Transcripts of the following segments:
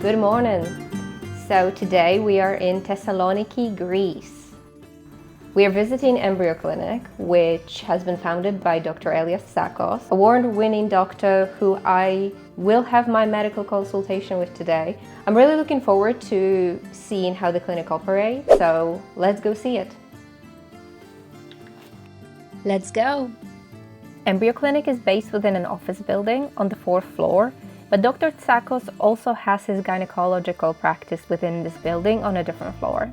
Good morning. So today we are in Thessaloniki, Greece. We are visiting EmbryoClinic, which has been founded by Dr Elias Tsakos, award-winning doctor who I will have my medical consultation with today. I'm really looking forward to seeing how the clinic operates, so let's go see it. Let's go! EmbryoClinic is based within an office building on the 4th floor, but Dr Tsakos also has his gynaecological practice within this building on a different floor.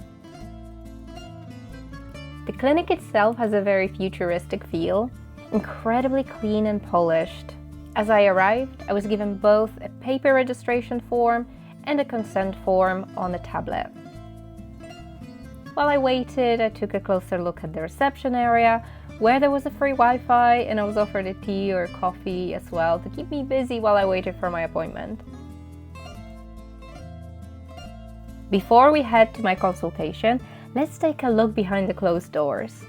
The clinic itself has a very futuristic feel, incredibly clean and polished. As I arrived, I was given both a paper registration form and a consent form on a tablet. While I waited, I took a closer look at the reception area, where there was a free Wi-Fi, and I was offered a tea or coffee as well to keep me busy while I waited for my appointment. Before we head to my consultation, let's take a look behind the closed doors.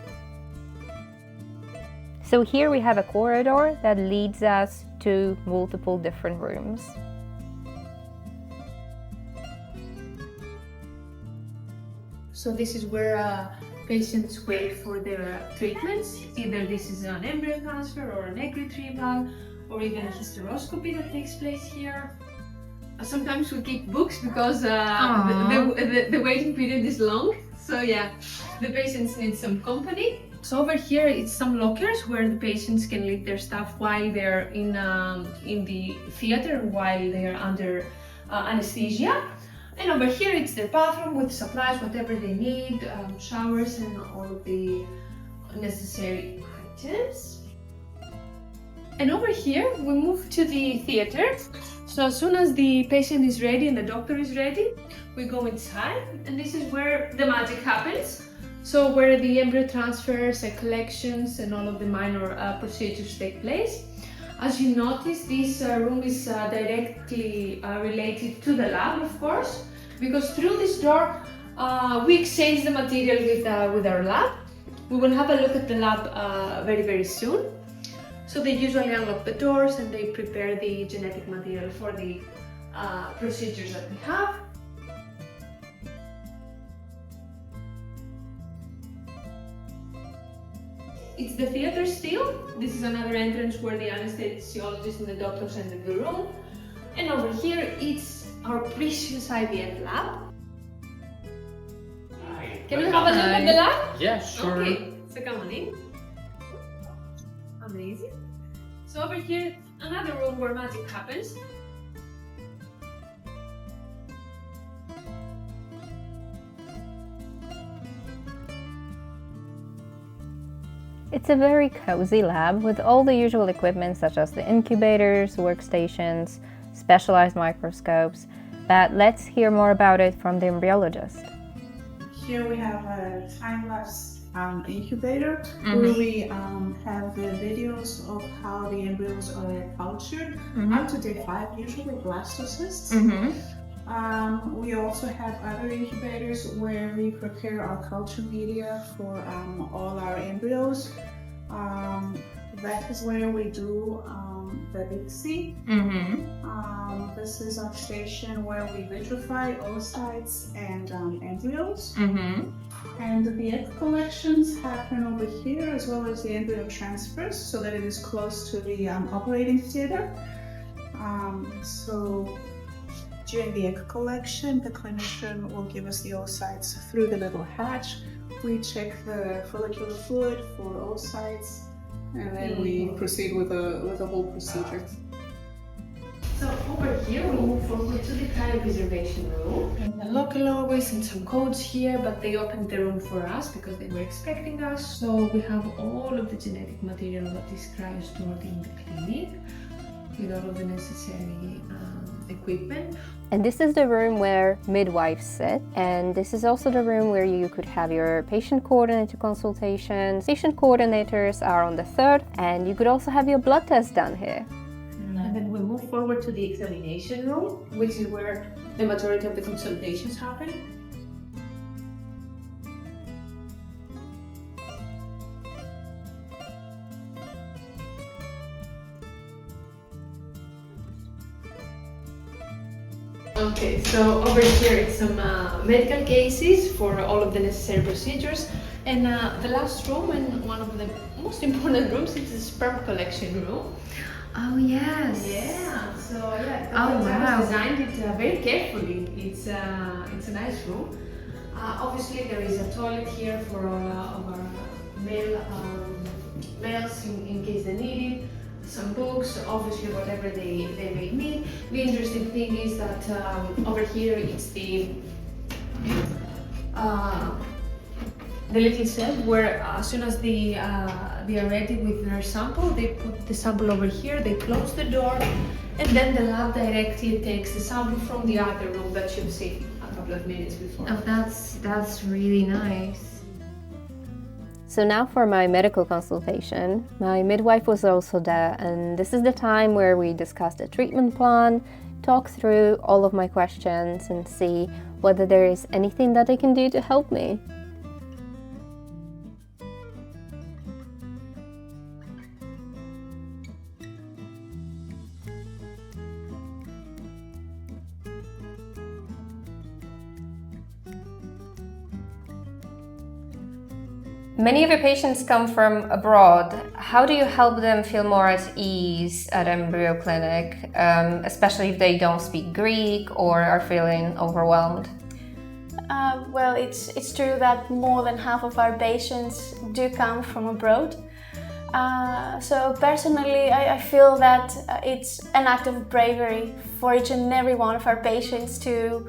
So here we have a corridor that leads us to multiple different rooms. So this is where patients wait for their treatments. Either this is an embryo transfer or an egg retrieval or even a hysteroscopy that takes place here. Sometimes we keep books because the waiting period is long. So yeah, the patients need some company. So over here it's some lockers where the patients can leave their stuff while they're in the theater, while they are under anesthesia. And over here it's their bathroom with supplies, whatever they need, showers and all of the necessary items. And over here we move to the theater. So as soon as the patient is ready and the doctor is ready, we go inside, and this is where the magic happens. So where the embryo transfers and collections and all of the minor procedures take place. As you notice, this room is directly related to the lab, of course, because through this door we exchange the material with our lab. We will have a look at the lab very soon. So they usually unlock the doors and they prepare the genetic material for the procedures that we have. It's the theater still. This is another entrance where the anesthesiologist and the doctors enter the room. And over here, it's our precious IVF lab. Can we have a look at the lab? Yeah, sure. Okay, so come on in. Amazing. So over here, another room where magic happens. It's a very cozy lab with all the usual equipment such as the incubators, workstations, specialized microscopes, but let's hear more about it from the embryologist. Here we have a time-lapse incubator where we have the videos of how the embryos are cultured up to day 5, usually blastocysts. We also have other incubators where we prepare our culture media for all our embryos. That is where we do the ICSI. This is our station where we vitrify oocytes and embryos. And the egg collections happen over here, as well as the embryo transfers, so that it is close to the operating theater. So during the egg collection, the clinician will give us the oocytes through the little hatch. We check the follicular fluid for oocytes, and then we proceed with the whole procedure. So over here, we move forward to the cryopreservation room. And the local always and some codes here, but they opened the room for us because they were expecting us. So we have all of the genetic material that is cryo-stored in the clinic with all of the necessary equipment. And this is the room where midwives sit, and this is also the room where you could have your patient coordinator consultations. Patient coordinators are on the 3rd, and you could also have your blood test done here. And then we move forward to the examination room, which is where the majority of the consultations happen. Okay, So over here it's some medical cases for all of the necessary procedures, and the last room and one of the most important rooms is the sperm collection room. Oh yes. Yeah. So yeah, Oh, Dr. wow. designed it very carefully. It's a nice room. Obviously there is a toilet here for all of our males in case they need it. Some books, obviously whatever they may need. The interesting thing is that over here it's the little cell where as soon as they are ready with their sample, they put the sample over here, they close the door, and then the lab directly takes the sample from the other room that you've seen a couple of minutes before. Oh, that's really nice. So now for my medical consultation. My midwife was also there, and this is the time where we discuss the treatment plan, talk through all of my questions, and see whether there is anything that they can do to help me. Many of your patients come from abroad. How do you help them feel more at ease at EmbryoClinic, especially if they don't speak Greek or are feeling overwhelmed? Well, it's true that more than half of our patients do come from abroad. So personally, I feel that it's an act of bravery for each and every one of our patients to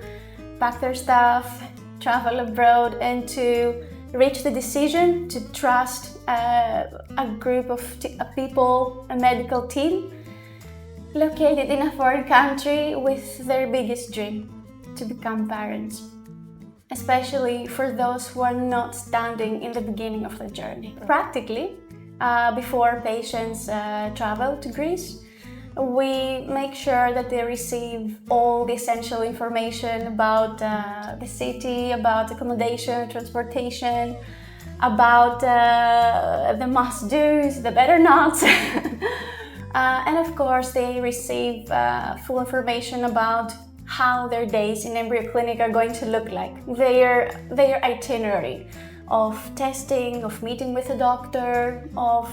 pack their stuff, travel abroad, and to reach the decision to trust a group of people, a medical team, located in a foreign country with their biggest dream, to become parents. Especially for those who are not standing in the beginning of the journey. Practically, before patients travel to Greece, we make sure that they receive all the essential information about the city, about accommodation, transportation, about the must-dos, the better-nots. And of course, they receive full information about how their days in EmbryoClinic are going to look like, their itinerary of testing, of meeting with a doctor, of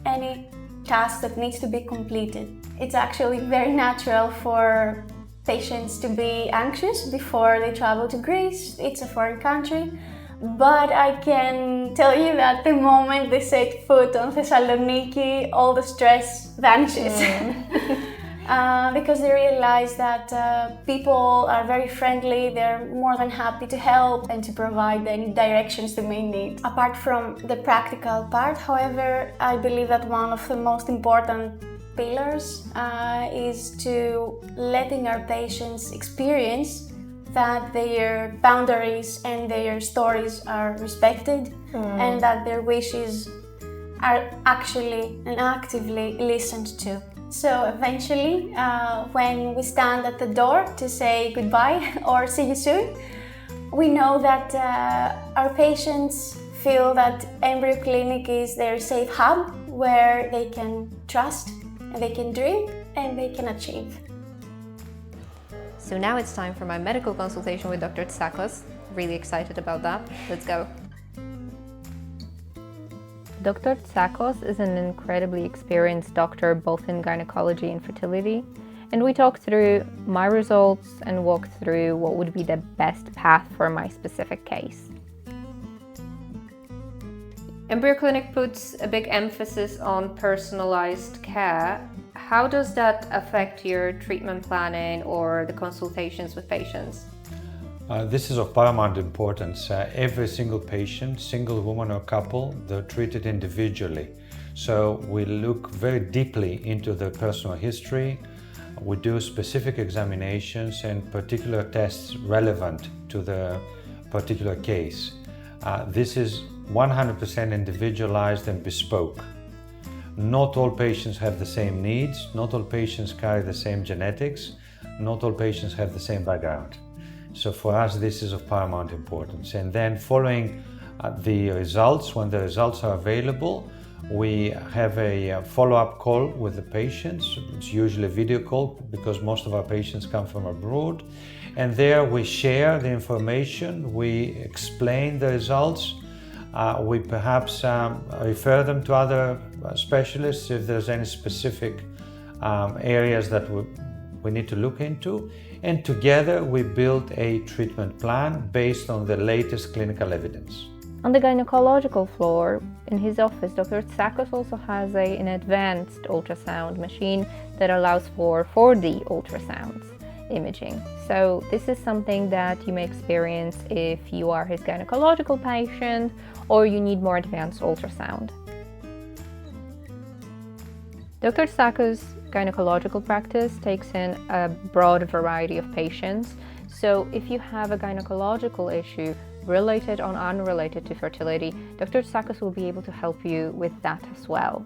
any task that needs to be completed. It's actually very natural for patients to be anxious before they travel to Greece. It's a foreign country, but I can tell you that the moment they set foot on Thessaloniki, all the stress vanishes. Because they realize that people are very friendly, they're more than happy to help and to provide any directions they may need. Apart from the practical part, however, I believe that one of the most important pillars is to letting our patients experience that their boundaries and their stories are respected and that their wishes are actually and actively listened to. So eventually, when we stand at the door to say goodbye or see you soon, we know that our patients feel that EmbryoClinic is their safe hub where they can trust, and they can dream, and they can achieve. So now it's time for my medical consultation with Dr. Tsakos. Really excited about that. Let's go. Dr. Tsakos is an incredibly experienced doctor both in gynecology and fertility, and we talked through my results and walked through what would be the best path for my specific case. EmbryoClinic puts a big emphasis on personalized care. How does that affect your treatment planning or the consultations with patients? This is of paramount importance. Every single patient, single woman or couple, they're treated individually. So we look very deeply into their personal history. We do specific examinations and particular tests relevant to the particular case. This is 100% individualized and bespoke. Not all patients have the same needs, not all patients carry the same genetics, not all patients have the same background. So for us, this is of paramount importance. And then following the results, when the results are available, we have a follow-up call with the patients. It's usually a video call because most of our patients come from abroad. And there we share the information, we explain the results, we perhaps refer them to other specialists if there's any specific areas that we need to look into. And together we build a treatment plan based on the latest clinical evidence. On the gynecological floor, in his office, Dr. Tsakos also has an advanced ultrasound machine that allows for 4D ultrasounds imaging. So this is something that you may experience if you are his gynecological patient or you need more advanced ultrasound. Dr. Tsakos' gynecological practice takes in a broad variety of patients. So if you have a gynecological issue related or unrelated to fertility, Dr. Tsakos will be able to help you with that as well.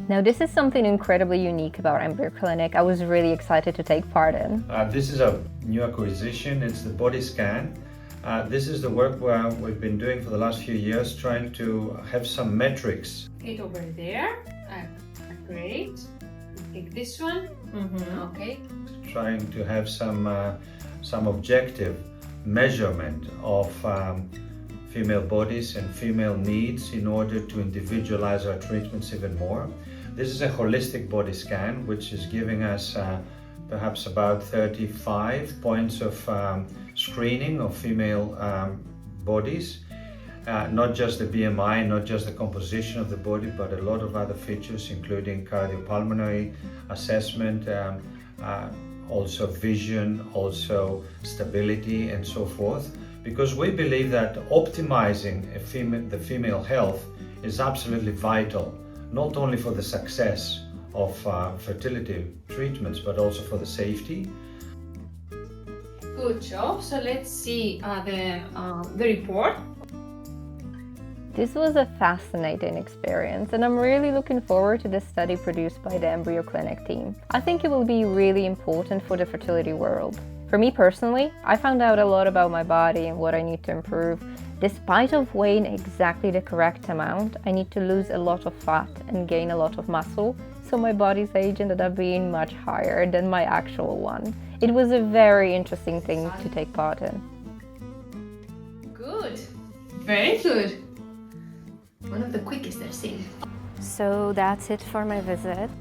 Now, this is something incredibly unique about EmbryoClinic. I was really excited to take part in. This is a new acquisition. It's the body scan. This is the work where we've been doing for the last few years, trying to have some metrics. It over there. Great. Take this one. Okay. Trying to have some objective measurement of female bodies and female needs in order to individualize our treatments even more. This is a holistic body scan, which is giving us perhaps about 35 points of screening of female bodies. Not just the BMI, not just the composition of the body, but a lot of other features, including cardiopulmonary assessment, also vision, also stability, and so forth. Because we believe that optimizing the female health is absolutely vital, not only for the success of fertility treatments, but also for the safety. Good job. So let's see the report. This was a fascinating experience, and I'm really looking forward to the study produced by the EmbryoClinic team. I think it will be really important for the fertility world. For me personally, I found out a lot about my body and what I need to improve. Despite of weighing exactly the correct amount, I need to lose a lot of fat and gain a lot of muscle, so my body's age ended up being much higher than my actual one. It was a very interesting thing to take part in. Good. Very good. One of the quickest I've seen. So that's it for my visit.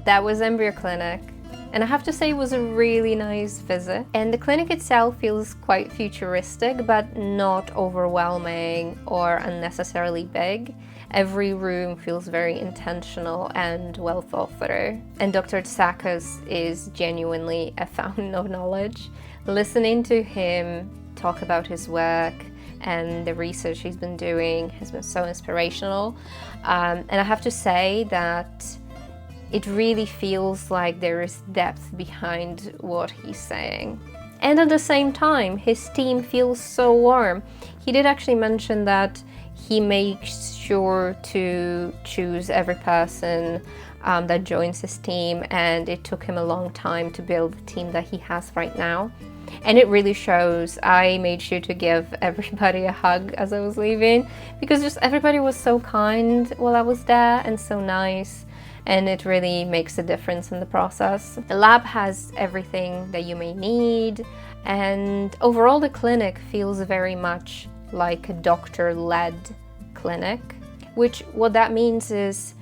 That was EmbryoClinic. And I have to say it was a really nice visit. And the clinic itself feels quite futuristic, but not overwhelming or unnecessarily big. Every room feels very intentional and well thought through. And Dr. Tsakos is genuinely a fountain of knowledge. Listening to him talk about his work and the research he's been doing has been so inspirational. And I have to say that it really feels like there is depth behind what he's saying. And at the same time, his team feels so warm. He did actually mention that he makes sure to choose every person that joins his team, and it took him a long time to build the team that he has right now. And it really shows. I made sure to give everybody a hug as I was leaving, because just everybody was so kind while I was there and so nice. And it really makes a difference in the process. The lab has everything that you may need, and overall the clinic feels very much like a doctor-led clinic, which what that means is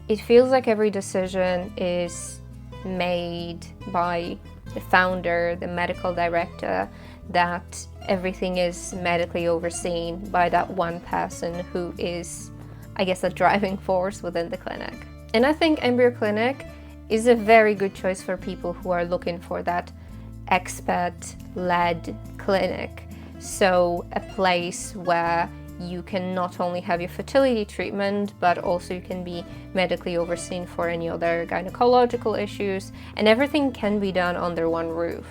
it feels like every decision is made by the founder, the medical director, that everything is medically overseen by that one person who is, I guess, a driving force within the clinic. And I think EmbryoClinic is a very good choice for people who are looking for that expert-led clinic. So a place where you can not only have your fertility treatment, but also you can be medically overseen for any other gynecological issues, and everything can be done under one roof.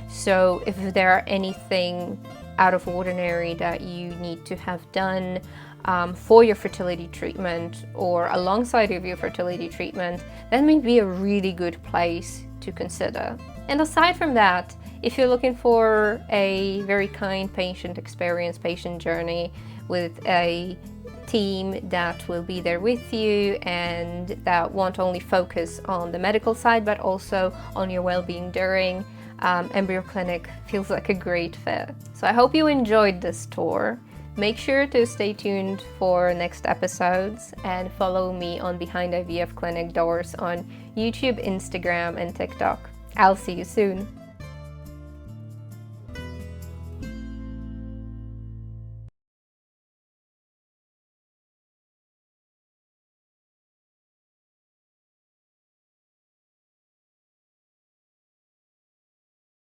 So if there are anything out of ordinary that you need to have done for your fertility treatment or alongside of your fertility treatment, that may be a really good place to consider. And aside from that, if you're looking for a very kind patient experience, patient journey with a team that will be there with you and that won't only focus on the medical side but also on your well-being during, EmbryoClinic feels like a great fit. So I hope you enjoyed this tour. Make sure to stay tuned for next episodes and follow me on Behind IVF Clinic Doors on YouTube, Instagram and TikTok. I'll see you soon.